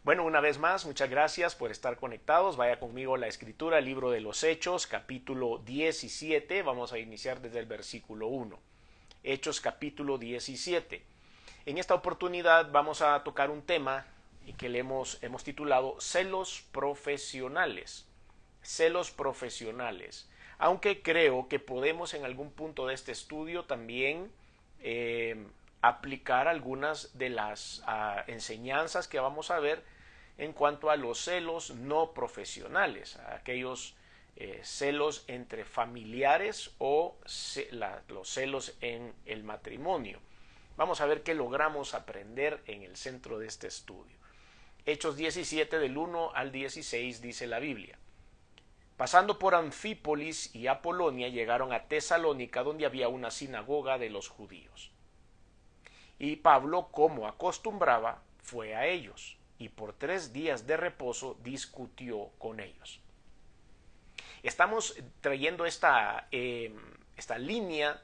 Bueno, una vez más, muchas gracias por estar conectados. Vaya conmigo a la escritura, libro de los Hechos, capítulo 17. Vamos a iniciar desde el versículo 1. Hechos, capítulo 17. En esta oportunidad vamos a tocar un tema que le hemos titulado celos profesionales. Celos profesionales. Aunque creo que podemos en algún punto de este estudio también aplicar algunas de las enseñanzas que vamos a ver en cuanto a los celos no profesionales, aquellos celos entre familiares o los celos en el matrimonio. Vamos a ver qué logramos aprender en el centro de este estudio. Hechos 17 del 1 al 16 dice la Biblia. Pasando por Anfípolis y Apolonia llegaron a Tesalónica, donde había una sinagoga de los judíos. Y Pablo, como acostumbraba, fue a ellos, y por 3 días de reposo discutió con ellos. Estamos trayendo esta línea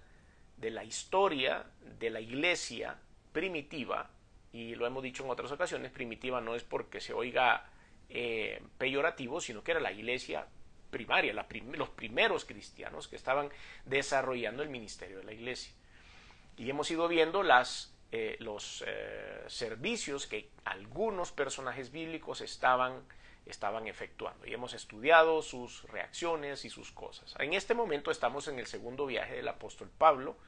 de la historia de la iglesia primitiva, y lo hemos dicho en otras ocasiones, primitiva no es porque se oiga peyorativo, sino que era la iglesia primaria, los primeros cristianos que estaban desarrollando el ministerio de la iglesia. Y hemos ido viendo los servicios que algunos personajes bíblicos estaban efectuando, y hemos estudiado sus reacciones y sus cosas. En este momento estamos en el segundo viaje del apóstol Pablo,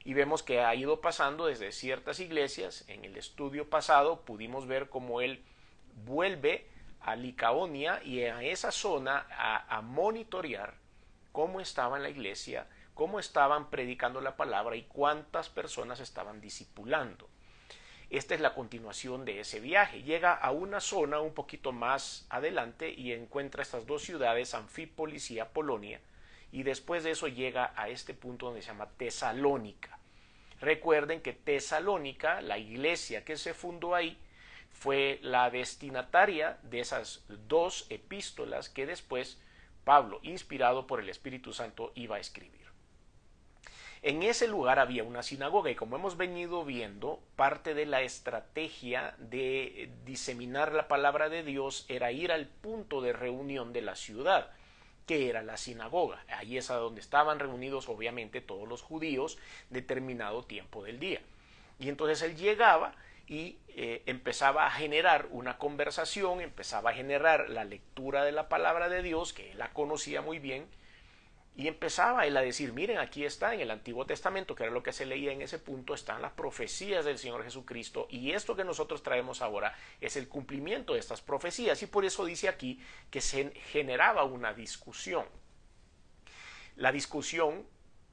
y vemos que ha ido pasando desde ciertas iglesias. En el estudio pasado pudimos ver cómo él vuelve a Licaonia y a esa zona a monitorear cómo estaba en la iglesia, cómo estaban predicando la palabra y cuántas personas estaban discipulando. Esta es la continuación de ese viaje. Llega a una zona un poquito más adelante y encuentra estas dos ciudades, Anfípolis y Apolonia, y después de eso llega a este punto donde se llama Tesalónica. Recuerden que Tesalónica, la iglesia que se fundó ahí, fue la destinataria de esas dos epístolas que después Pablo, inspirado por el Espíritu Santo, iba a escribir. En ese lugar había una sinagoga y, como hemos venido viendo, parte de la estrategia de diseminar la palabra de Dios era ir al punto de reunión de la ciudad, que era la sinagoga. Ahí es a donde estaban reunidos obviamente todos los judíos determinado tiempo del día. Y entonces él llegaba y empezaba a generar una conversación, empezaba a generar la lectura de la palabra de Dios, que él la conocía muy bien, y empezaba él a decir, miren, aquí está en el Antiguo Testamento, que era lo que se leía en ese punto, están las profecías del Señor Jesucristo, y esto que nosotros traemos ahora es el cumplimiento de estas profecías, y por eso dice aquí que se generaba una discusión. La discusión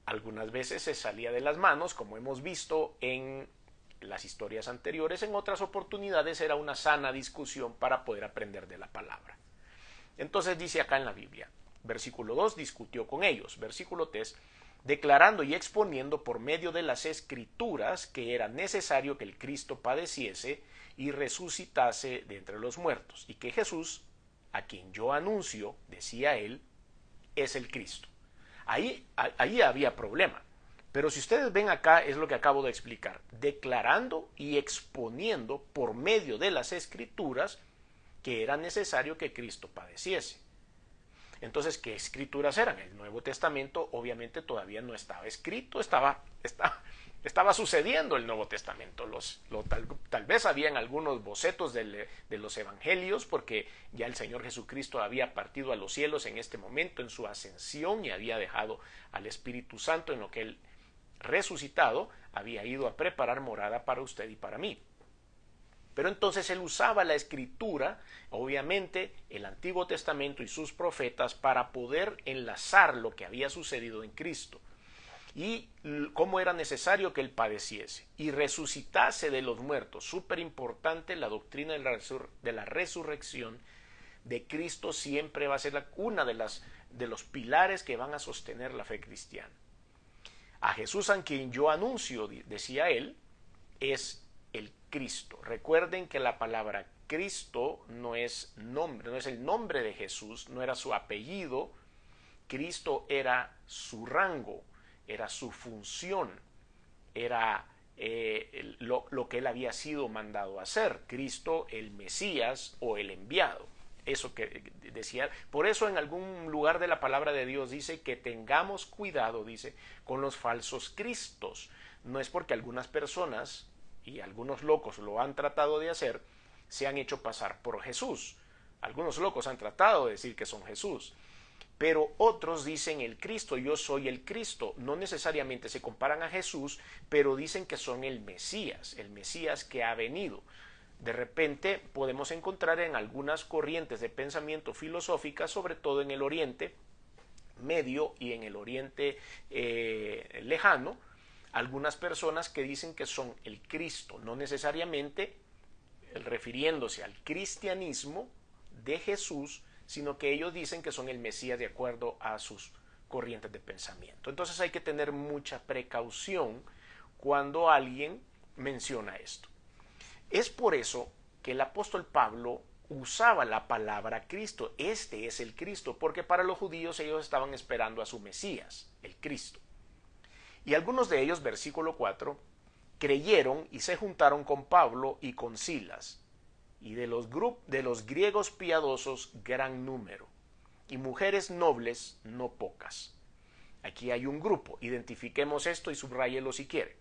algunas veces se salía de las manos, como hemos visto en las historias anteriores. En otras oportunidades era una sana discusión para poder aprender de la palabra. Entonces dice acá en la Biblia, versículo 2, discutió con ellos. Versículo 3, declarando y exponiendo por medio de las escrituras que era necesario que el Cristo padeciese y resucitase de entre los muertos, y que Jesús, a quien yo anuncio, decía él, es el Cristo. Ahí había problema. Pero si ustedes ven acá, es lo que acabo de explicar, declarando y exponiendo por medio de las escrituras que era necesario que Cristo padeciese. Entonces, ¿qué escrituras eran? El Nuevo Testamento obviamente todavía no estaba escrito, estaba sucediendo el Nuevo Testamento. Tal vez habían algunos bocetos de los evangelios, porque ya el Señor Jesucristo había partido a los cielos en este momento, en su ascensión, y había dejado al Espíritu Santo en lo que él resucitado había ido a preparar morada para usted y para mí. Pero entonces él usaba la escritura, obviamente el Antiguo Testamento y sus profetas, para poder enlazar lo que había sucedido en Cristo y cómo era necesario que él padeciese y resucitase de los muertos. Súper importante, la doctrina de la resurrección de Cristo siempre va a ser una de los pilares que van a sostener la fe cristiana. A Jesús, a quien yo anuncio, decía él, es el Cristo. Recuerden que la palabra Cristo no es nombre, no es el nombre de Jesús, no era su apellido. Cristo era su rango, era su función, era lo que él había sido mandado a hacer, Cristo el Mesías o el enviado. Eso que decía, por eso en algún lugar de la palabra de Dios dice que tengamos cuidado, dice, con los falsos cristos. No es porque algunas personas y algunos locos lo han tratado de hacer, se han hecho pasar por Jesús. Algunos locos han tratado de decir que son Jesús, pero otros dicen el Cristo, yo soy el Cristo. No necesariamente se comparan a Jesús, pero dicen que son el Mesías que ha venido. De repente podemos encontrar en algunas corrientes de pensamiento filosóficas, sobre todo en el Oriente Medio y en el Oriente lejano, algunas personas que dicen que son el Cristo, no necesariamente refiriéndose al cristianismo de Jesús, sino que ellos dicen que son el Mesías de acuerdo a sus corrientes de pensamiento. Entonces hay que tener mucha precaución cuando alguien menciona esto. Es por eso que el apóstol Pablo usaba la palabra Cristo. Este es el Cristo, porque para los judíos ellos estaban esperando a su Mesías, el Cristo. Y algunos de ellos, versículo 4, creyeron y se juntaron con Pablo y con Silas, y de los griegos piadosos gran número, y mujeres nobles no pocas. Aquí hay un grupo, identifiquemos esto y subráyelo si quiere.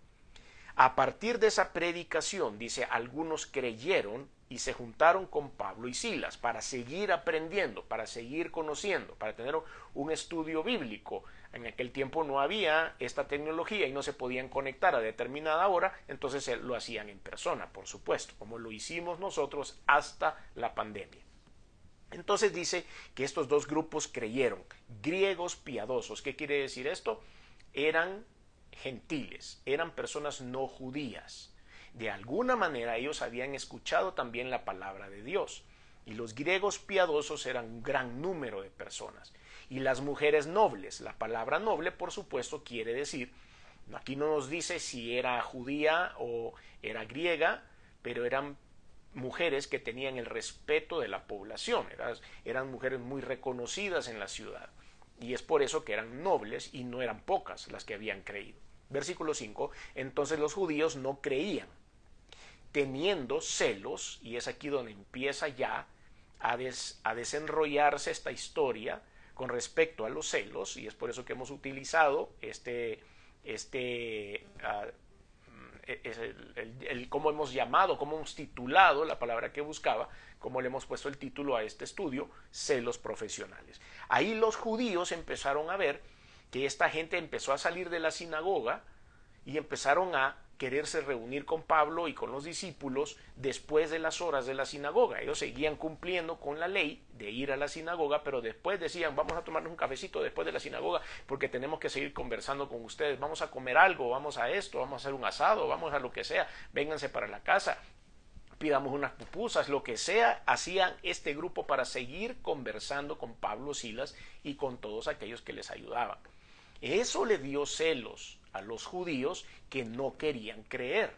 A partir de esa predicación, dice, algunos creyeron y se juntaron con Pablo y Silas para seguir aprendiendo, para seguir conociendo, para tener un estudio bíblico. En aquel tiempo no había esta tecnología y no se podían conectar a determinada hora, entonces lo hacían en persona, por supuesto, como lo hicimos nosotros hasta la pandemia. Entonces dice que estos dos grupos creyeron, griegos piadosos. ¿Qué quiere decir esto? Eran gentiles, eran personas no judías. De alguna manera ellos habían escuchado también la palabra de Dios. Y los griegos piadosos eran un gran número de personas. Y las mujeres nobles, la palabra noble por supuesto quiere decir, aquí no nos dice si era judía o era griega, pero eran mujeres que tenían el respeto de la población, eran mujeres muy reconocidas en la ciudad. Y es por eso que eran nobles y no eran pocas las que habían creído. Versículo 5, entonces los judíos no creían, teniendo celos, y es aquí donde empieza ya a desenrollarse esta historia con respecto a los celos, y es por eso que hemos utilizado cómo hemos llamado, cómo hemos titulado la palabra que buscaba, cómo le hemos puesto el título a este estudio, celos profesionales. Ahí los judíos empezaron a ver que esta gente empezó a salir de la sinagoga y empezaron a quererse reunir con Pablo y con los discípulos después de las horas de la sinagoga. Ellos seguían cumpliendo con la ley de ir a la sinagoga, pero después decían, vamos a tomarnos un cafecito después de la sinagoga porque tenemos que seguir conversando con ustedes, vamos a comer algo, vamos a esto, vamos a hacer un asado, vamos a lo que sea, vénganse para la casa, pidamos unas pupusas, lo que sea, hacían este grupo para seguir conversando con Pablo, Silas y con todos aquellos que les ayudaban. Eso le dio celos a los judíos que no querían creer.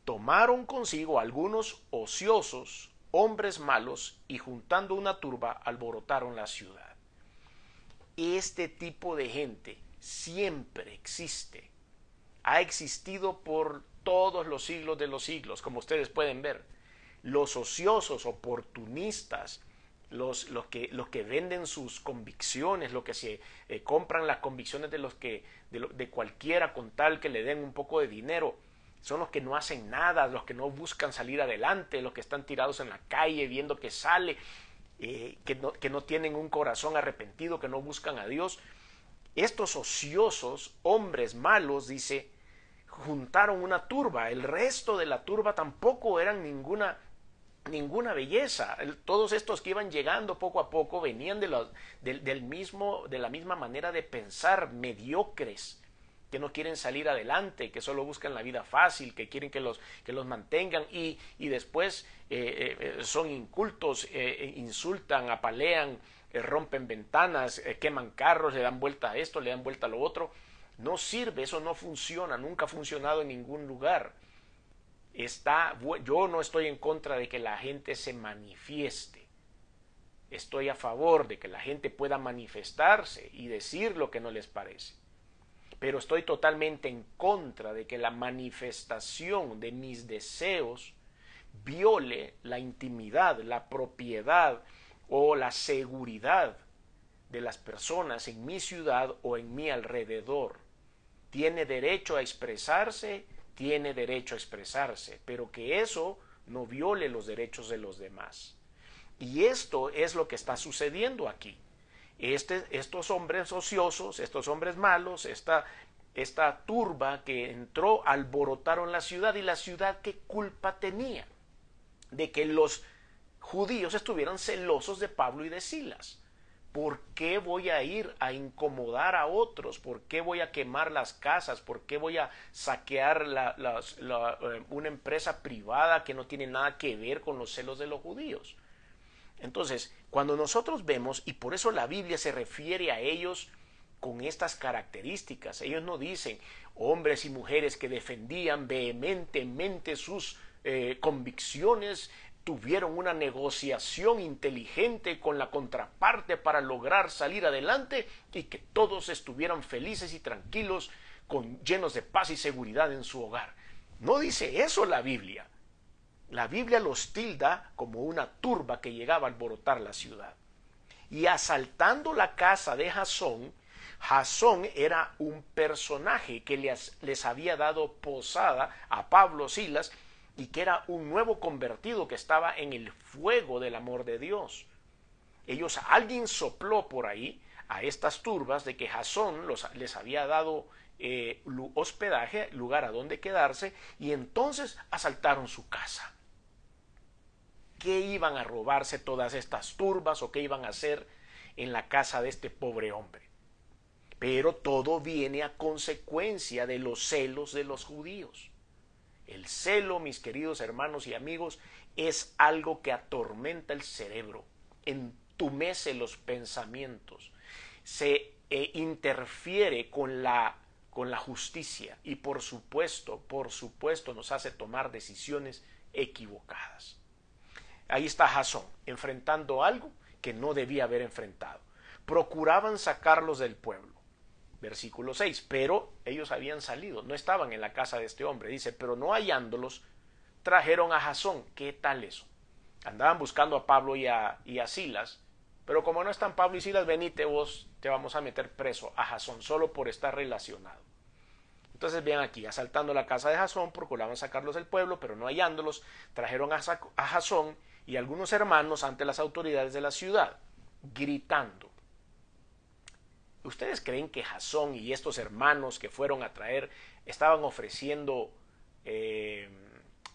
Tomaron consigo algunos ociosos, hombres malos, y juntando una turba alborotaron la ciudad. Este tipo de gente siempre existe. Ha existido por todos los siglos de los siglos, como ustedes pueden ver. Los ociosos, oportunistas, los que venden sus convicciones, los que se compran las convicciones de cualquiera con tal que le den un poco de dinero, son los que no hacen nada, los que no buscan salir adelante, los que están tirados en la calle viendo que sale, que no tienen un corazón arrepentido, que no buscan a Dios. Estos ociosos, hombres malos, dice, juntaron una turba. El resto de la turba tampoco eran ninguna belleza. Todos estos que iban llegando poco a poco venían de la misma manera de pensar, mediocres, que no quieren salir adelante, que solo buscan la vida fácil, que quieren que los mantengan y después son incultos, insultan, apalean, rompen ventanas, queman carros, le dan vuelta a esto, le dan vuelta a lo otro. No sirve, eso no funciona, nunca ha funcionado en ningún lugar. Yo no estoy en contra de que la gente se manifieste. Estoy a favor de que la gente pueda manifestarse y decir lo que no les parece. pero estoy totalmente en contra de que la manifestación de mis deseos viole la intimidad, la propiedad o la seguridad de las personas en mi ciudad o en mi alrededor. Tiene derecho a expresarse, pero que eso no viole los derechos de los demás. Y esto es lo que está sucediendo aquí. Estos hombres ociosos, estos hombres malos, esta turba que entró, alborotaron la ciudad, y la ciudad, ¿qué culpa tenía de que los judíos estuvieran celosos de Pablo y de Silas? ¿Por qué voy a ir a incomodar a otros? ¿Por qué voy a quemar las casas? ¿Por qué voy a saquear una empresa privada que no tiene nada que ver con los celos de los judíos? Entonces, cuando nosotros vemos, y por eso la Biblia se refiere a ellos con estas características, ellos no dicen hombres y mujeres que defendían vehementemente sus convicciones, tuvieron una negociación inteligente con la contraparte para lograr salir adelante y que todos estuvieran felices y tranquilos, llenos de paz y seguridad en su hogar. No dice eso la Biblia. La Biblia los tilda como una turba que llegaba a alborotar la ciudad. Y asaltando la casa de Jasón, Jasón era un personaje que les había dado posada a Pablo, Silas, y que era un nuevo convertido que estaba en el fuego del amor de Dios. Alguien sopló por ahí a estas turbas de que Jasón les había dado hospedaje, lugar a donde quedarse, y entonces asaltaron su casa. ¿Qué iban a robarse todas estas turbas o qué iban a hacer en la casa de este pobre hombre? Pero todo viene a consecuencia de los celos de los judíos. El celo, mis queridos hermanos y amigos, es algo que atormenta el cerebro, entumece los pensamientos, se interfiere con la justicia y por supuesto nos hace tomar decisiones equivocadas. Ahí está Jasón, enfrentando algo que no debía haber enfrentado. Procuraban sacarlos del pueblo. Versículo 6, pero ellos habían salido, no estaban en la casa de este hombre. Dice, pero no hallándolos, trajeron a Jasón. ¿Qué tal eso? Andaban buscando a Pablo y a Silas, pero como no están Pablo y Silas, venite vos, te vamos a meter preso a Jasón, solo por estar relacionado. Entonces vean aquí, asaltando la casa de Jasón, procuraban sacarlos del pueblo, pero no hallándolos, trajeron a Jasón y algunos hermanos ante las autoridades de la ciudad, gritando. ¿Ustedes creen que Jasón y estos hermanos que fueron a traer estaban ofreciendo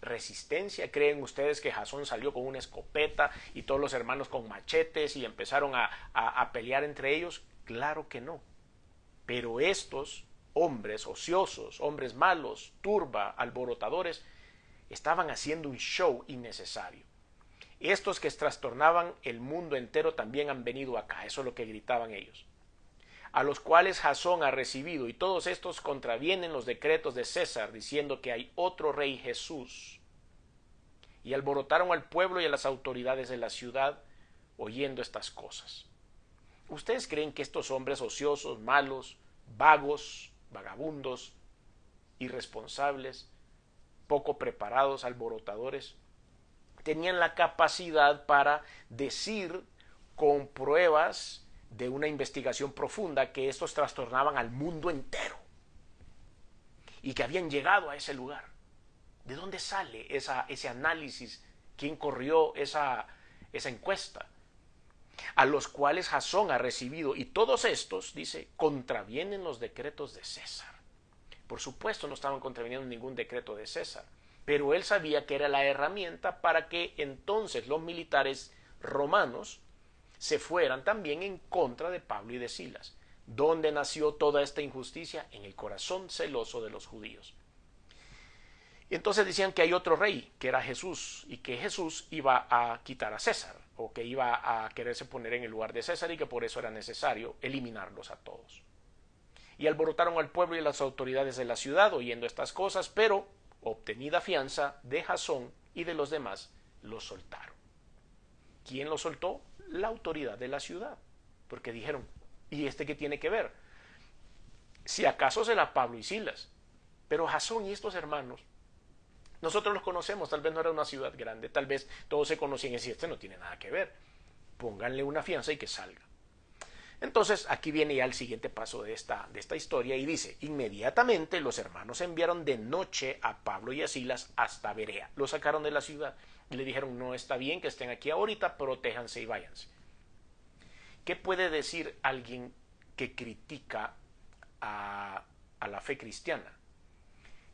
resistencia? ¿Creen ustedes que Jasón salió con una escopeta y todos los hermanos con machetes y empezaron a pelear entre ellos? Claro que no. Pero estos hombres ociosos, hombres malos, turba, alborotadores, estaban haciendo un show innecesario. Estos que trastornaban el mundo entero también han venido acá, eso es lo que gritaban ellos. A los cuales Jasón ha recibido, y todos estos contravienen los decretos de César, diciendo que hay otro rey Jesús. Y alborotaron al pueblo y a las autoridades de la ciudad, oyendo estas cosas. ¿Ustedes creen que estos hombres ociosos, malos, vagos, vagabundos, irresponsables, poco preparados, alborotadores, tenían la capacidad para decir con pruebas de una investigación profunda que estos trastornaban al mundo entero y que habían llegado a ese lugar? ¿De dónde sale ese análisis? ¿Quién corrió esa encuesta? A los cuales Jasón ha recibido, y todos estos, dice, contravienen los decretos de César. Por supuesto no estaban contraviniendo ningún decreto de César, pero él sabía que era la herramienta para que entonces los militares romanos se fueran también en contra de Pablo y de Silas. ¿Dónde nació toda esta injusticia? En el corazón celoso de los judíos. Y entonces decían que hay otro rey, que era Jesús, y que Jesús iba a quitar a César, o que iba a quererse poner en el lugar de César, y que por eso era necesario eliminarlos a todos. Y alborotaron al pueblo y a las autoridades de la ciudad, oyendo estas cosas, pero, obtenida fianza de Jasón y de los demás, los soltaron. ¿Quién los soltó? La autoridad de la ciudad, porque dijeron, ¿y este qué tiene que ver? Si acaso será Pablo y Silas. Pero Jasón y estos hermanos, nosotros los conocemos, tal vez no era una ciudad grande, tal vez todos se conocían y decían, este no tiene nada que ver. Pónganle una fianza y que salga. Entonces, aquí viene ya el siguiente paso de esta historia y dice, inmediatamente los hermanos enviaron de noche a Pablo y a Silas hasta Berea. Lo sacaron de la ciudad y le dijeron, no está bien que estén aquí ahorita, protéjanse y váyanse. ¿Qué puede decir alguien que critica a la fe cristiana?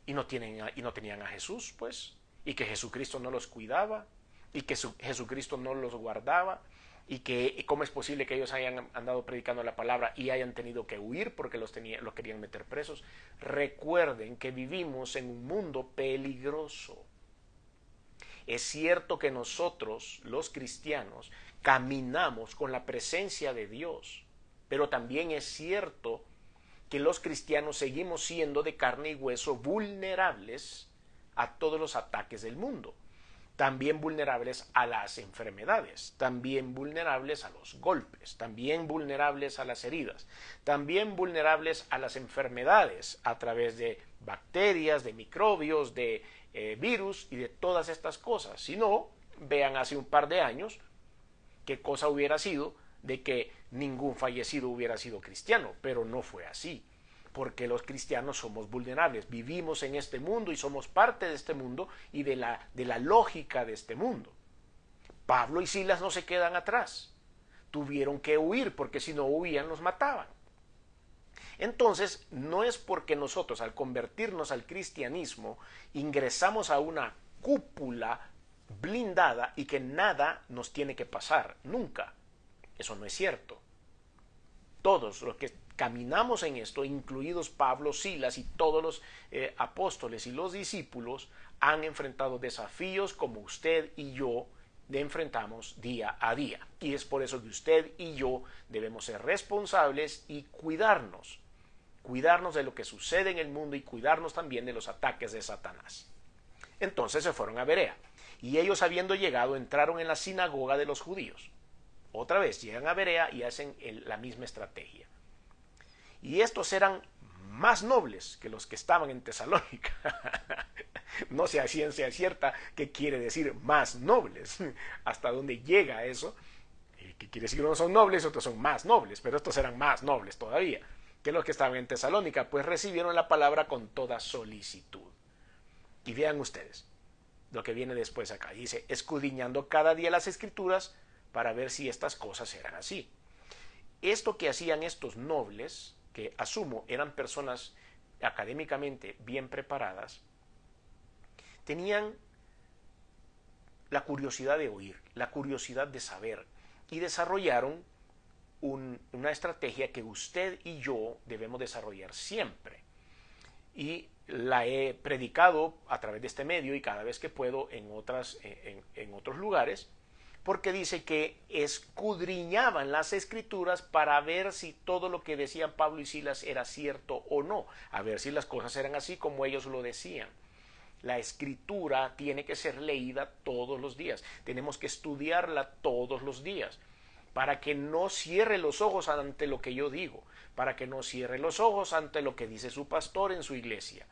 Y no tenían a Jesús, pues, y que Jesucristo no los cuidaba, y que Jesucristo no los guardaba, y que cómo es posible que ellos hayan andado predicando la palabra y hayan tenido que huir porque los querían meter presos. Recuerden que vivimos en un mundo peligroso. Es cierto que nosotros, los cristianos, caminamos con la presencia de Dios, pero también es cierto que los cristianos seguimos siendo de carne y hueso vulnerables a todos los ataques del mundo. También vulnerables a las enfermedades, también vulnerables a los golpes, también vulnerables a las heridas, también vulnerables a las enfermedades a través de bacterias, de microbios, de virus y de todas estas cosas. Si no, vean hace un par de años qué cosa hubiera sido de que ningún fallecido hubiera sido cristiano, pero no fue así. Porque los cristianos somos vulnerables, vivimos en este mundo y somos parte de este mundo y de la lógica de este mundo. Pablo y Silas no se quedan atrás, tuvieron que huir porque si no huían los mataban. Entonces, no es porque nosotros al convertirnos al cristianismo ingresamos a una cúpula blindada y que nada nos tiene que pasar, nunca. Eso no es cierto. Todos los que caminamos en esto, incluidos Pablo, Silas y todos los apóstoles y los discípulos, han enfrentado desafíos como usted y yo enfrentamos día a día. Y es por eso que usted y yo debemos ser responsables y cuidarnos de lo que sucede en el mundo y cuidarnos también de los ataques de Satanás. Entonces se fueron a Berea, y ellos habiendo llegado entraron en la sinagoga de los judíos. Otra vez llegan a Berea y hacen la misma estrategia. Y estos eran más nobles que los que estaban en Tesalónica. No sé a ciencia cierta qué quiere decir más nobles, hasta dónde llega eso, que quiere decir que unos son nobles y otros son más nobles, pero estos eran más nobles todavía que los que estaban en Tesalónica, pues recibieron la palabra con toda solicitud. Y vean ustedes lo que viene después acá, dice, escudriñando cada día las escrituras para ver si estas cosas eran así. Esto que hacían estos nobles, que asumo eran personas académicamente bien preparadas, tenían la curiosidad de oír, la curiosidad de saber, y desarrollaron una estrategia que usted y yo debemos desarrollar siempre. Y la he predicado a través de este medio y cada vez que puedo en otros lugares, porque dice que escudriñaban las escrituras para ver si todo lo que decían Pablo y Silas era cierto o no, a ver si las cosas eran así como ellos lo decían. La escritura tiene que ser leída todos los días, tenemos que estudiarla todos los días, para que no cierre los ojos ante lo que yo digo, para que no cierre los ojos ante lo que dice su pastor en su iglesia.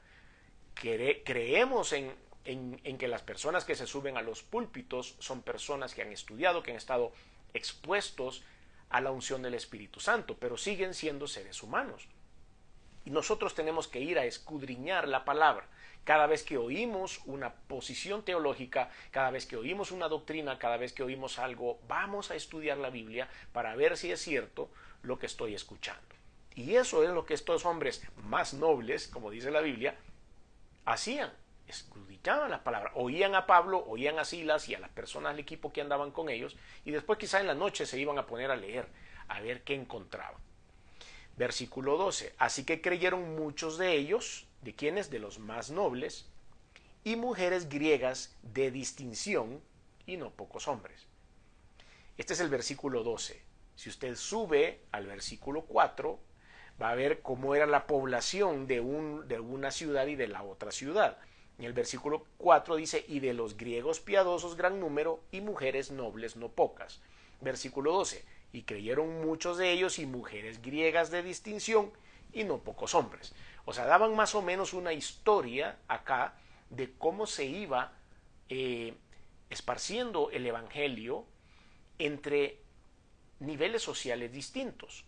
Creemos en que las personas que se suben a los púlpitos son personas que han estudiado, que han estado expuestos a la unción del Espíritu Santo, pero siguen siendo seres humanos. Y nosotros tenemos que ir a escudriñar la palabra. Cada vez que oímos una posición teológica, cada vez que oímos una doctrina, cada vez que oímos algo, vamos a estudiar la Biblia para ver si es cierto lo que estoy escuchando. Y eso es lo que estos hombres más nobles, como dice la Biblia, hacían. Escudriñaban la palabra, oían a Pablo, oían a Silas y a las personas del equipo que andaban con ellos, y después quizá en la noche se iban a poner a leer, a ver qué encontraban. Versículo 12, así que creyeron muchos de ellos, ¿de quiénes? De los más nobles, y mujeres griegas de distinción, y no pocos hombres. Este es el versículo 12. Si usted sube al versículo 4, va a ver cómo era la población de una ciudad y de la otra ciudad. En el versículo 4 dice, y de los griegos piadosos gran número, y mujeres nobles no pocas. Versículo 12, y creyeron muchos de ellos y mujeres griegas de distinción, y no pocos hombres. O sea, daban más o menos una historia acá de cómo se iba esparciendo el evangelio entre niveles sociales distintos.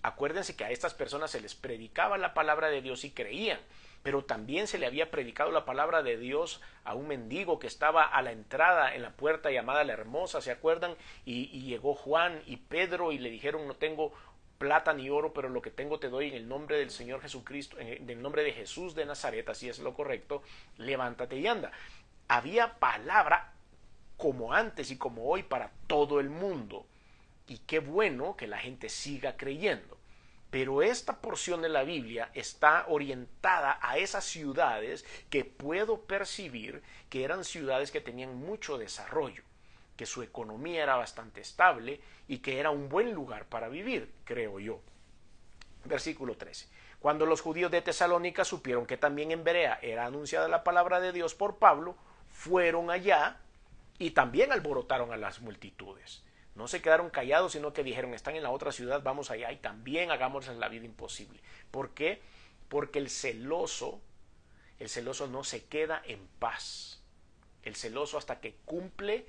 Acuérdense que a estas personas se les predicaba la palabra de Dios y creían, pero también se le había predicado la palabra de Dios a un mendigo que estaba a la entrada en la puerta llamada La Hermosa, ¿se acuerdan? Y llegó Juan y Pedro y le dijeron: no tengo plata ni oro, pero lo que tengo te doy en el nombre del Señor Jesucristo, en el nombre de Jesús de Nazaret, así es lo correcto, levántate y anda. Había palabra como antes y como hoy para todo el mundo. Y qué bueno que la gente siga creyendo. Pero esta porción de la Biblia está orientada a esas ciudades que puedo percibir que eran ciudades que tenían mucho desarrollo, que su economía era bastante estable y que era un buen lugar para vivir, creo yo. Versículo 13. Cuando los judíos de Tesalónica supieron que también en Berea era anunciada la palabra de Dios por Pablo, fueron allá y también alborotaron a las multitudes. No se quedaron callados, sino que dijeron: están en la otra ciudad, vamos allá y también hagámosles la vida imposible. ¿Por qué? Porque el celoso no se queda en paz. El celoso, hasta que cumple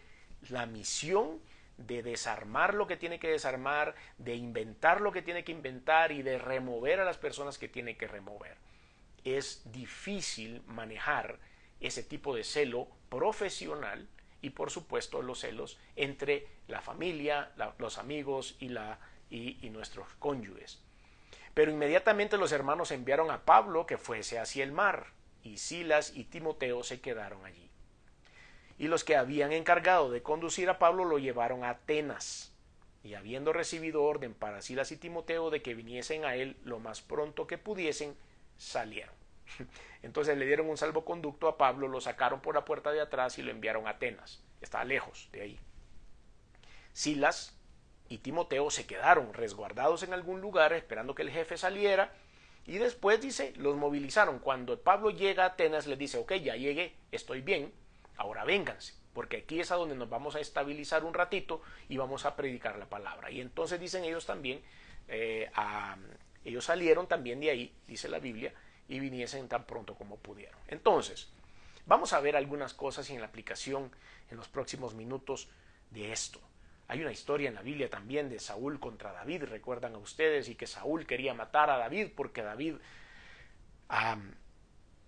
la misión de desarmar lo que tiene que desarmar, de inventar lo que tiene que inventar y de remover a las personas que tiene que remover. Es difícil manejar ese tipo de celo profesional y, por supuesto, los celos entre la familia, los amigos y nuestros cónyuges. Pero inmediatamente los hermanos enviaron a Pablo que fuese hacia el mar, y Silas y Timoteo se quedaron allí. Y los que habían encargado de conducir a Pablo lo llevaron a Atenas, y habiendo recibido orden para Silas y Timoteo de que viniesen a él lo más pronto que pudiesen, salieron. Entonces le dieron un salvoconducto a Pablo, lo sacaron por la puerta de atrás y lo enviaron a Atenas. Estaba lejos de ahí. Silas y Timoteo se quedaron resguardados en algún lugar esperando que el jefe saliera, y después, dice, los movilizaron. Cuando Pablo llega a Atenas les dice: ok, ya llegué, estoy bien, ahora vénganse, porque aquí es a donde nos vamos a estabilizar un ratito y vamos a predicar la palabra. Y entonces dicen ellos también, ellos salieron también de ahí, dice la Biblia, y viniesen tan pronto como pudieron. Entonces, vamos a ver algunas cosas en la aplicación en los próximos minutos de esto. Hay una historia en la Biblia también de Saúl contra David, recuerdan a ustedes, y que Saúl quería matar a David porque David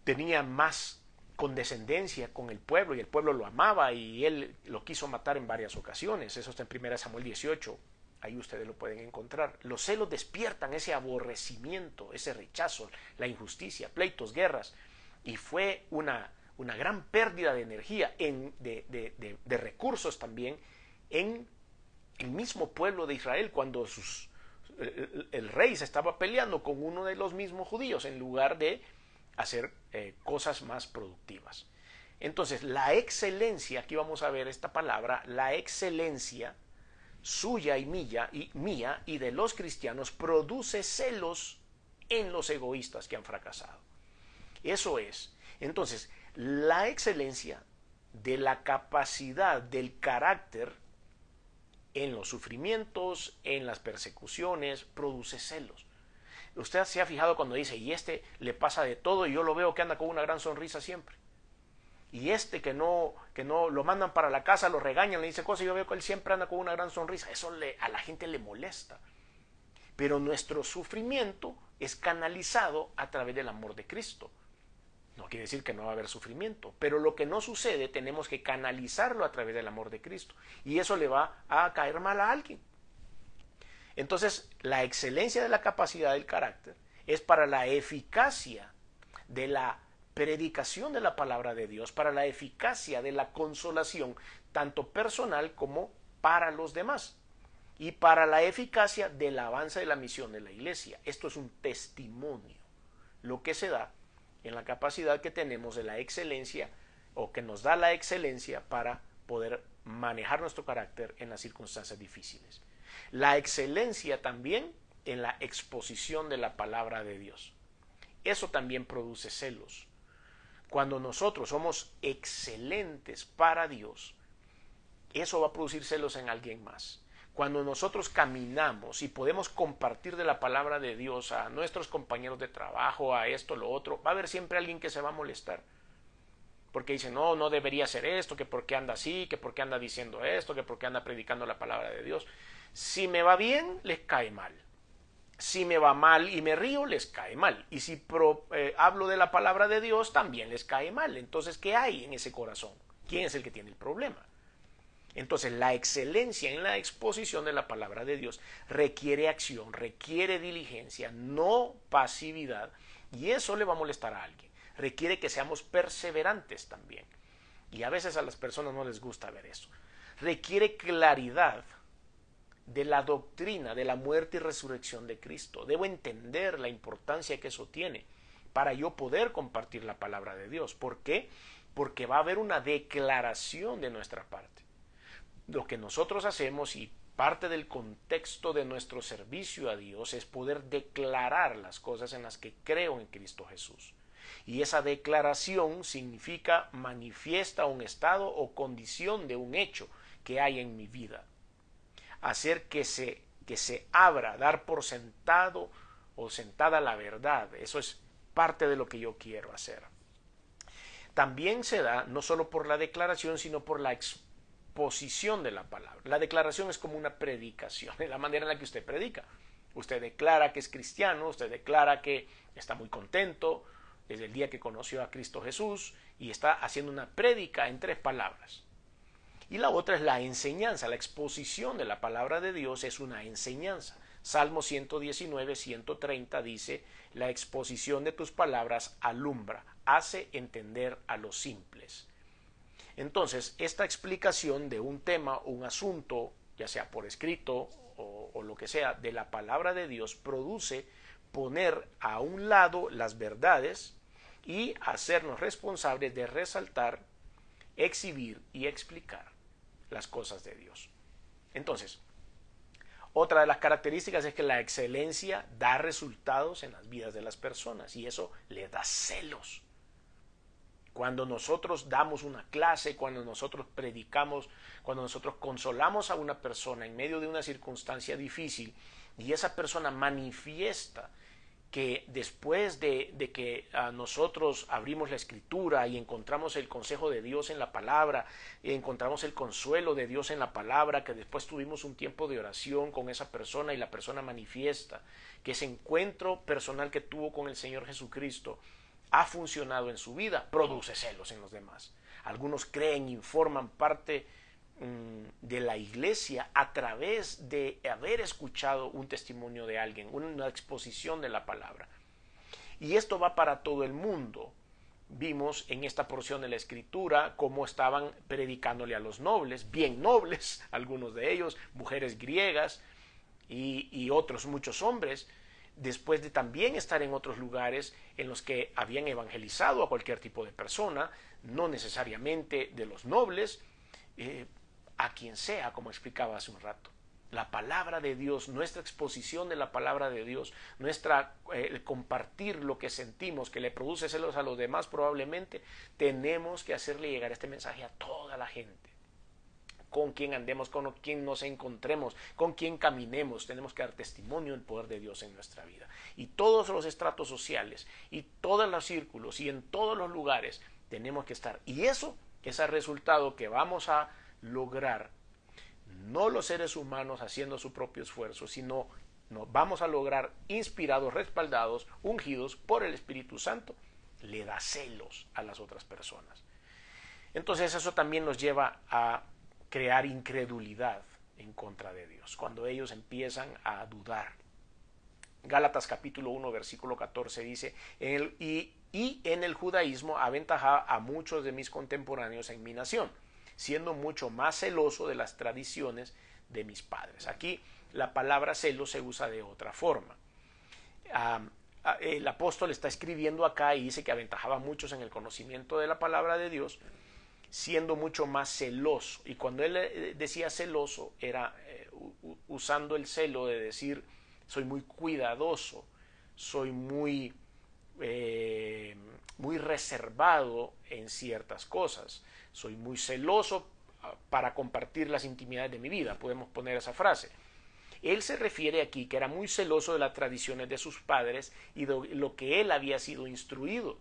tenía más condescendencia con el pueblo y el pueblo lo amaba, y él lo quiso matar en varias ocasiones. Eso está en 1 Samuel 18. Ahí ustedes lo pueden encontrar. Los celos despiertan ese aborrecimiento, ese rechazo, la injusticia, pleitos, guerras. Y fue una gran pérdida de energía, de recursos también, en el mismo pueblo de Israel, cuando el rey se estaba peleando con uno de los mismos judíos, en lugar de hacer cosas más productivas. Entonces, la excelencia, aquí vamos a ver esta palabra, la excelencia suya y mía y de los cristianos produce celos en los egoístas que han fracasado. Eso es. Entonces, la excelencia de la capacidad del carácter en los sufrimientos, en las persecuciones, produce celos. Usted se ha fijado cuando dice: y este le pasa de todo y yo lo veo que anda con una gran sonrisa siempre. Y este que no lo mandan para la casa, lo regañan, le dice cosas, y yo veo que él siempre anda con una gran sonrisa. Eso a la gente le molesta. Pero nuestro sufrimiento es canalizado a través del amor de Cristo. No quiere decir que no va a haber sufrimiento, pero lo que no sucede tenemos que canalizarlo a través del amor de Cristo. Y eso le va a caer mal a alguien. Entonces, la excelencia de la capacidad del carácter es para la eficacia de la predicación de la palabra de Dios, para la eficacia de la consolación, tanto personal como para los demás, y para la eficacia del avance de la misión de la iglesia. Esto es un testimonio, lo que se da en la capacidad que tenemos de la excelencia, o que nos da la excelencia para poder manejar nuestro carácter en las circunstancias difíciles. La excelencia también en la exposición de la palabra de Dios. Eso también produce celos. Cuando nosotros somos excelentes para Dios, eso va a producir celos en alguien más. Cuando nosotros caminamos y podemos compartir de la palabra de Dios a nuestros compañeros de trabajo, a esto, lo otro, va a haber siempre alguien que se va a molestar. Porque dice, no, no debería hacer esto, que por qué anda así, que por qué anda diciendo esto, que por qué anda predicando la palabra de Dios. Si me va bien, les cae mal. Si me va mal y me río, les cae mal. Y si hablo de la palabra de Dios, también les cae mal. Entonces, ¿qué hay en ese corazón? ¿Quién es el que tiene el problema? Entonces, la excelencia en la exposición de la palabra de Dios requiere acción, requiere diligencia, no pasividad, y eso le va a molestar a alguien. Requiere que seamos perseverantes también. Y a veces a las personas no les gusta ver eso. Requiere claridad de la doctrina de la muerte y resurrección de Cristo. Debo entender la importancia que eso tiene para yo poder compartir la palabra de Dios. ¿Por qué? Porque va a haber una declaración de nuestra parte. Lo que nosotros hacemos y parte del contexto de nuestro servicio a Dios es poder declarar las cosas en las que creo en Cristo Jesús. Y esa declaración significa manifiesta un estado o condición de un hecho que hay en mi vida. Hacer que se abra, dar por sentado o sentada la verdad. Eso es parte de lo que yo quiero hacer. También se da no solo por la declaración, sino por la exposición de la palabra. La declaración es como una predicación, es la manera en la que usted predica. Usted declara que es cristiano, usted declara que está muy contento desde el día que conoció a Cristo Jesús y está haciendo una prédica en 3 palabras. Y la otra es la enseñanza, la exposición de la palabra de Dios es una enseñanza. Salmo 119, 130 dice, la exposición de tus palabras alumbra, hace entender a los simples. Entonces, esta explicación de un tema, un asunto, ya sea por escrito o lo que sea, de la palabra de Dios, produce poner a un lado las verdades y hacernos responsables de resaltar, exhibir y explicar las cosas de Dios. Entonces, otra de las características es que la excelencia da resultados en las vidas de las personas y eso les da celos. Cuando nosotros damos una clase, cuando nosotros predicamos, cuando nosotros consolamos a una persona en medio de una circunstancia difícil y esa persona manifiesta que después de que nosotros abrimos la escritura y encontramos el consejo de Dios en la palabra, encontramos el consuelo de Dios en la palabra, que después tuvimos un tiempo de oración con esa persona y la persona manifiesta que ese encuentro personal que tuvo con el Señor Jesucristo ha funcionado en su vida, produce celos en los demás. Algunos creen y forman parte de la iglesia a través de haber escuchado un testimonio de alguien, una exposición de la palabra. Y esto va para todo el mundo. Vimos en esta porción de la escritura cómo estaban predicándole a los nobles, bien nobles, algunos de ellos, mujeres griegas y otros muchos hombres, después de también estar en otros lugares en los que habían evangelizado a cualquier tipo de persona, no necesariamente de los nobles, a quien sea, como explicaba hace un rato. La palabra de Dios, nuestra exposición de la palabra de Dios, nuestra compartir lo que sentimos que le produce celos a los demás, probablemente tenemos que hacerle llegar este mensaje a toda la gente. Con quien andemos, con quien nos encontremos, con quien caminemos, tenemos que dar testimonio del poder de Dios en nuestra vida. Y todos los estratos sociales, y todos los círculos, y en todos los lugares tenemos que estar. Y eso es el resultado que vamos a lograr, no los seres humanos haciendo su propio esfuerzo, sino nos vamos a lograr inspirados, respaldados, ungidos por el Espíritu Santo. Le da celos a las otras personas. Entonces eso también nos lleva a crear incredulidad en contra de Dios, cuando ellos empiezan a dudar. Gálatas capítulo 1 versículo 14 dice, y en el judaísmo aventajaba a muchos de mis contemporáneos en mi nación, siendo mucho más celoso de las tradiciones de mis padres. Aquí la palabra celo se usa de otra forma. El apóstol está escribiendo acá y dice que aventajaba a muchos en el conocimiento de la palabra de Dios, siendo mucho más celoso. Y cuando él decía celoso, era usando el celo de decir, soy muy cuidadoso, soy muy reservado en ciertas cosas, soy muy celoso para compartir las intimidades de mi vida, podemos poner esa frase. Él se refiere aquí que era muy celoso de las tradiciones de sus padres y de lo que él había sido instruido.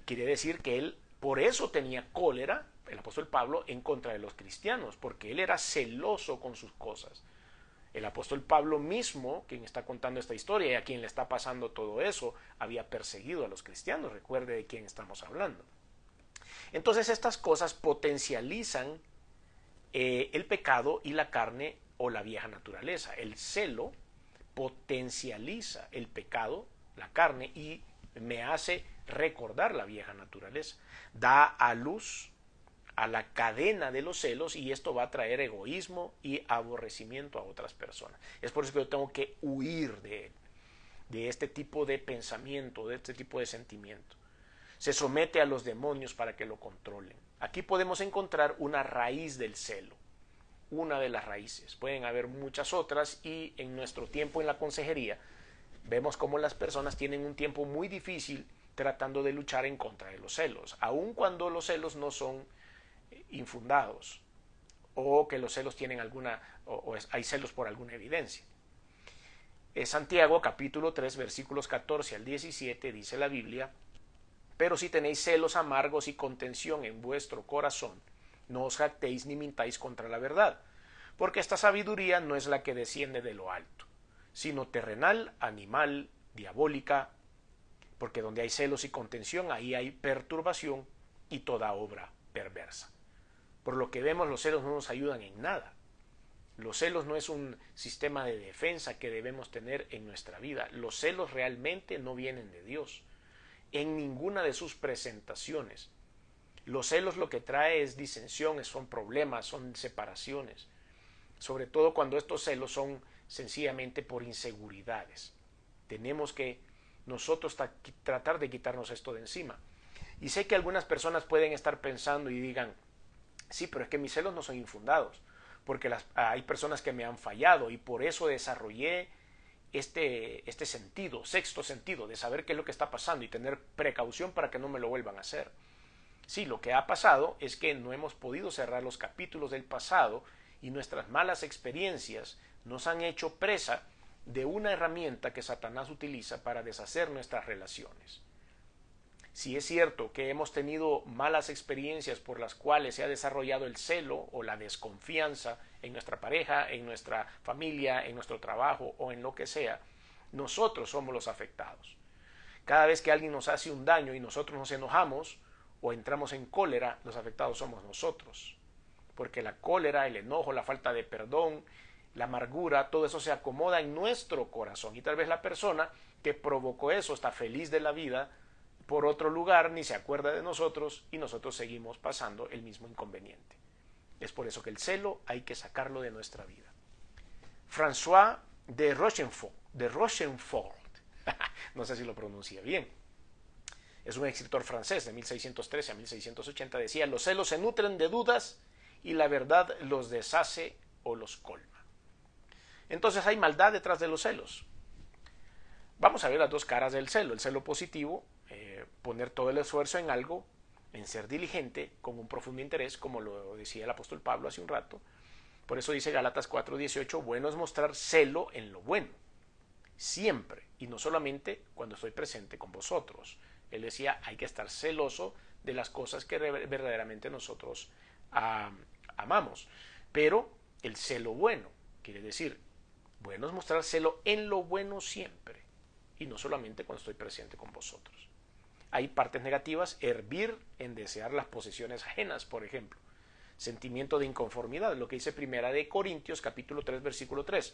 Quiere decir que él por eso tenía cólera, el apóstol Pablo, en contra de los cristianos, porque él era celoso con sus cosas. El apóstol Pablo mismo, quien está contando esta historia y a quien le está pasando todo eso, había perseguido a los cristianos. Recuerde de quién estamos hablando. Entonces estas cosas potencializan el pecado y la carne o la vieja naturaleza. El celo potencializa el pecado, la carne, y me hace recordar la vieja naturaleza. Da a luz a la cadena de los celos y esto va a traer egoísmo y aborrecimiento a otras personas. Es por eso que yo tengo que huir de él, de este tipo de pensamiento, de este tipo de sentimiento. Se somete a los demonios para que lo controlen. Aquí podemos encontrar una raíz del celo, una de las raíces. Pueden haber muchas otras y en nuestro tiempo en la consejería vemos cómo las personas tienen un tiempo muy difícil tratando de luchar en contra de los celos, aun cuando los celos no son infundados o que los celos tienen hay celos por alguna evidencia. Santiago capítulo 3 versículos 14 al 17 dice la Biblia: pero si tenéis celos amargos y contención en vuestro corazón, no os jactéis ni mintáis contra la verdad, porque esta sabiduría no es la que desciende de lo alto, sino terrenal, animal, diabólica, porque donde hay celos y contención, ahí hay perturbación y toda obra perversa. Por lo que vemos, los celos no nos ayudan en nada. Los celos no es un sistema de defensa que debemos tener en nuestra vida. Los celos realmente no vienen de Dios, en ninguna de sus presentaciones. Los celos lo que trae es disensiones, son problemas, son separaciones. Sobre todo cuando estos celos son sencillamente por inseguridades. Tenemos que nosotros tratar de quitarnos esto de encima. Y sé que algunas personas pueden estar pensando y digan: sí, pero es que mis celos no son infundados, porque hay personas que me han fallado y por eso desarrollé este sentido, sexto sentido, de saber qué es lo que está pasando y tener precaución para que no me lo vuelvan a hacer. Sí, lo que ha pasado es que no hemos podido cerrar los capítulos del pasado y nuestras malas experiencias nos han hecho presa de una herramienta que Satanás utiliza para deshacer nuestras relaciones. Si es cierto que hemos tenido malas experiencias por las cuales se ha desarrollado el celo o la desconfianza en nuestra pareja, en nuestra familia, en nuestro trabajo o en lo que sea, nosotros somos los afectados. Cada vez que alguien nos hace un daño y nosotros nos enojamos o entramos en cólera, los afectados somos nosotros. Porque la cólera, el enojo, la falta de perdón, la amargura, todo eso se acomoda en nuestro corazón. Y tal vez la persona que provocó eso está feliz de la vida por otro lugar, ni se acuerda de nosotros y nosotros seguimos pasando el mismo inconveniente. Es por eso que el celo hay que sacarlo de nuestra vida. François de Rochefort, no sé si lo pronuncia bien, es un escritor francés de 1613 a 1680, decía: los celos se nutren de dudas y la verdad los deshace o los colma. Entonces hay maldad detrás de los celos. Vamos a ver las dos caras del celo. El celo positivo, poner todo el esfuerzo en algo, en ser diligente, con un profundo interés, como lo decía el apóstol Pablo hace un rato. Por eso dice Gálatas 4:18, bueno es mostrar celo en lo bueno, siempre, y no solamente cuando estoy presente con vosotros. Él decía, hay que estar celoso de las cosas que verdaderamente nosotros amamos. Pero el celo bueno, quiere decir, bueno es mostrar celo en lo bueno siempre, y no solamente cuando estoy presente con vosotros. Hay partes negativas: hervir en desear las posesiones ajenas, por ejemplo. Sentimiento de inconformidad, lo que dice Primera de Corintios, capítulo 3, versículo 3.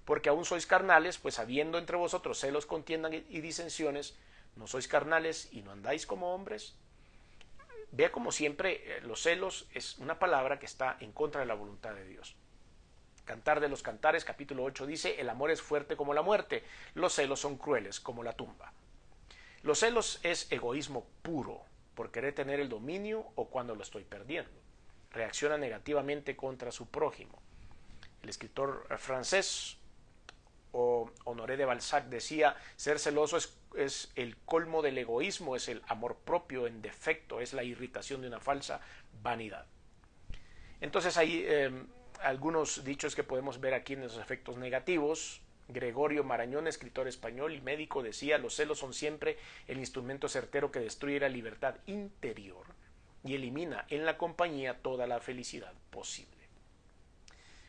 Porque aún sois carnales, pues habiendo entre vosotros celos, contiendas y disensiones, ¿no sois carnales y no andáis como hombres? Vea como siempre, los celos es una palabra que está en contra de la voluntad de Dios. Cantar de los Cantares, capítulo 8, dice: el amor es fuerte como la muerte, los celos son crueles como la tumba. Los celos es egoísmo puro, por querer tener el dominio o cuando lo estoy perdiendo. Reacciona negativamente contra su prójimo. El escritor francés Honoré de Balzac decía: ser celoso es el colmo del egoísmo, es el amor propio en defecto, es la irritación de una falsa vanidad. Entonces hay algunos dichos que podemos ver aquí en los efectos negativos. Gregorio Marañón, escritor español y médico, decía: los celos son siempre el instrumento certero que destruye la libertad interior y elimina en la compañía toda la felicidad posible.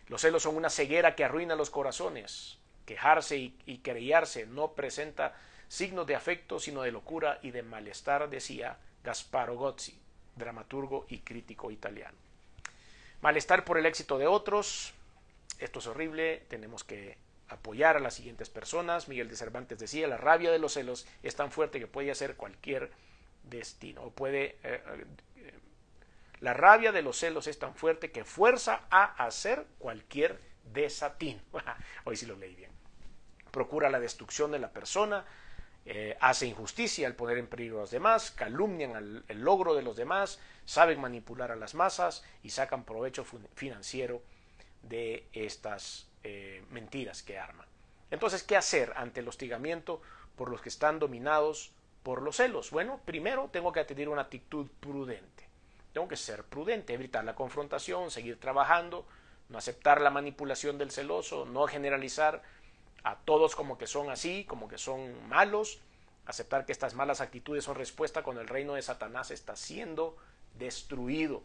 Los celos son una ceguera que arruina los corazones. Quejarse y querellarse no presenta signos de afecto, sino de locura y de malestar, decía Gasparo Gozzi, dramaturgo y crítico italiano. Malestar por el éxito de otros. Esto es horrible. Tenemos que apoyar a las siguientes personas. Miguel de Cervantes decía: la rabia de los celos es tan fuerte que puede hacer cualquier destino. La rabia de los celos es tan fuerte que fuerza a hacer cualquier desatino. Hoy sí lo leí bien. Procura la destrucción de la persona, hace injusticia al poner en peligro a los demás, calumnian el logro de los demás, saben manipular a las masas y sacan provecho financiero de estas mentiras que arman. Entonces, ¿qué hacer ante el hostigamiento por los que están dominados por los celos? Bueno, primero tengo que tener una actitud prudente. Tengo que ser prudente, evitar la confrontación, seguir trabajando, no aceptar la manipulación del celoso, no generalizar a todos como que son así, como que son malos, aceptar que estas malas actitudes son respuesta cuando el reino de Satanás está siendo destruido.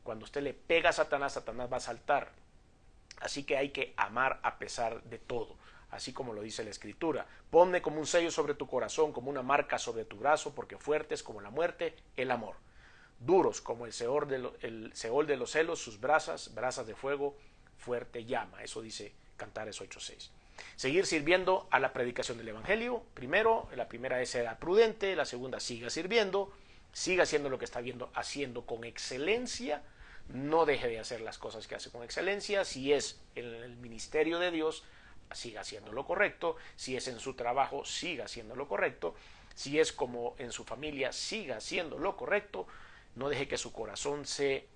Cuando usted le pega a Satanás, Satanás va a saltar. Así que hay que amar a pesar de todo, así como lo dice la Escritura. Ponme como un sello sobre tu corazón, como una marca sobre tu brazo, porque fuerte es como la muerte el amor. Duros como el Seol de los celos, sus brasas de fuego, fuerte llama. Eso dice Cantares 8:6. Seguir sirviendo a la predicación del Evangelio. Primero, la primera es ser prudente, la segunda, siga sirviendo, siga haciendo lo que está haciendo con excelencia, no deje de hacer las cosas que hace con excelencia. Si es en el ministerio de Dios, siga haciendo lo correcto. Si es en su trabajo, siga haciendo lo correcto. Si es como en su familia, siga haciendo lo correcto. No deje que su corazón se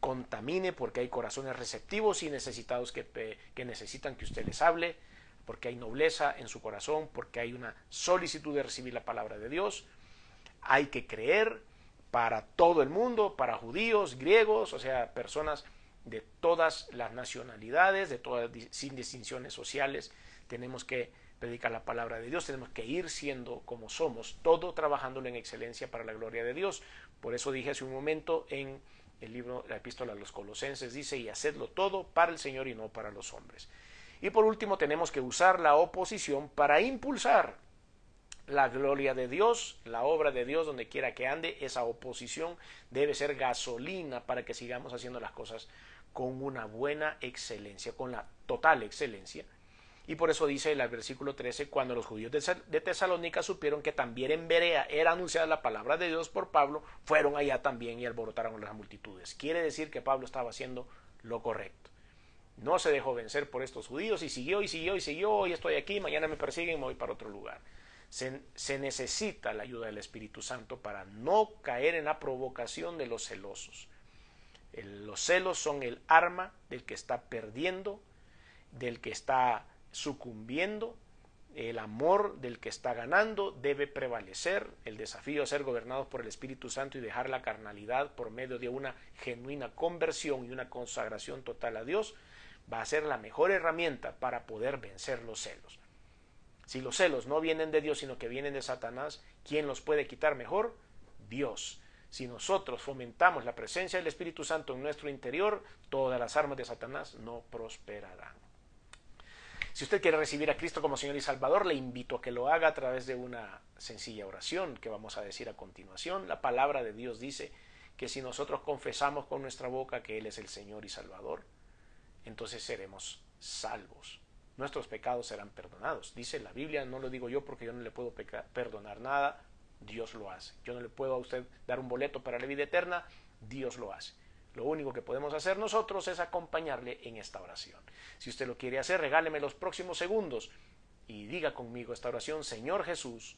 contamine, porque hay corazones receptivos y necesitados que necesitan que usted les hable, porque hay nobleza en su corazón, porque hay una solicitud de recibir la palabra de Dios. Hay que creer para todo el mundo, para judíos, griegos, o sea, personas de todas las nacionalidades, sin distinciones sociales. Tenemos que predicar la palabra de Dios, tenemos que ir siendo como somos, todo trabajándolo en excelencia para la gloria de Dios. Por eso dije hace un momento en el libro, la epístola a los Colosenses, dice: y hacedlo todo para el Señor y no para los hombres. Y por último, tenemos que usar la oposición para impulsar la gloria de Dios, la obra de Dios donde quiera que ande. Esa oposición debe ser gasolina para que sigamos haciendo las cosas con una buena excelencia, con la total excelencia. Y por eso dice el versículo 13: cuando los judíos de Tesalónica supieron que también en Berea era anunciada la palabra de Dios por Pablo, fueron allá también y alborotaron las multitudes. Quiere decir que Pablo estaba haciendo lo correcto. No se dejó vencer por estos judíos y siguió y siguió y siguió. Hoy estoy aquí, mañana me persiguen y me voy para otro lugar. Se necesita la ayuda del Espíritu Santo para no caer en la provocación de los celosos. Los celos son el arma del que está perdiendo, del que está sucumbiendo. El amor del que está ganando debe prevalecer. El desafío es ser gobernados por el Espíritu Santo y dejar la carnalidad por medio de una genuina conversión y una consagración total a Dios. Va a ser la mejor herramienta para poder vencer los celos. Si los celos no vienen de Dios, sino que vienen de Satanás, ¿quién los puede quitar mejor? Dios. Si nosotros fomentamos la presencia del Espíritu Santo en nuestro interior, todas las armas de Satanás no prosperarán. Si usted quiere recibir a Cristo como Señor y Salvador, le invito a que lo haga a través de una sencilla oración que vamos a decir a continuación. La palabra de Dios dice que si nosotros confesamos con nuestra boca que Él es el Señor y Salvador, entonces seremos salvos. Nuestros pecados serán perdonados. Dice la Biblia, no lo digo yo porque yo no le puedo perdonar nada, Dios lo hace. Yo no le puedo a usted dar un boleto para la vida eterna, Dios lo hace. Lo único que podemos hacer nosotros es acompañarle en esta oración. Si usted lo quiere hacer, regáleme los próximos segundos y diga conmigo esta oración: Señor Jesús,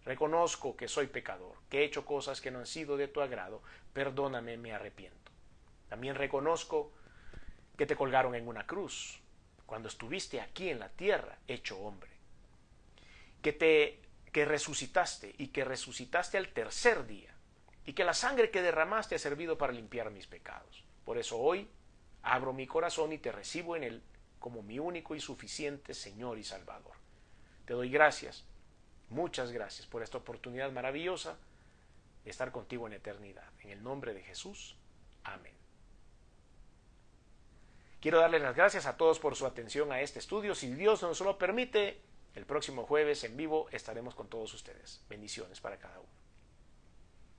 reconozco que soy pecador, que he hecho cosas que no han sido de tu agrado, perdóname, me arrepiento. También reconozco que te colgaron en una cruz cuando estuviste aquí en la tierra hecho hombre, que resucitaste y que resucitaste al tercer día, y que la sangre que derramaste ha servido para limpiar mis pecados. Por eso hoy abro mi corazón y te recibo en él como mi único y suficiente Señor y Salvador. Te doy gracias, muchas gracias por esta oportunidad maravillosa de estar contigo en la eternidad. En el nombre de Jesús. Amén. Quiero darles las gracias a todos por su atención a este estudio. Si Dios nos lo permite, el próximo jueves en vivo estaremos con todos ustedes. Bendiciones para cada uno.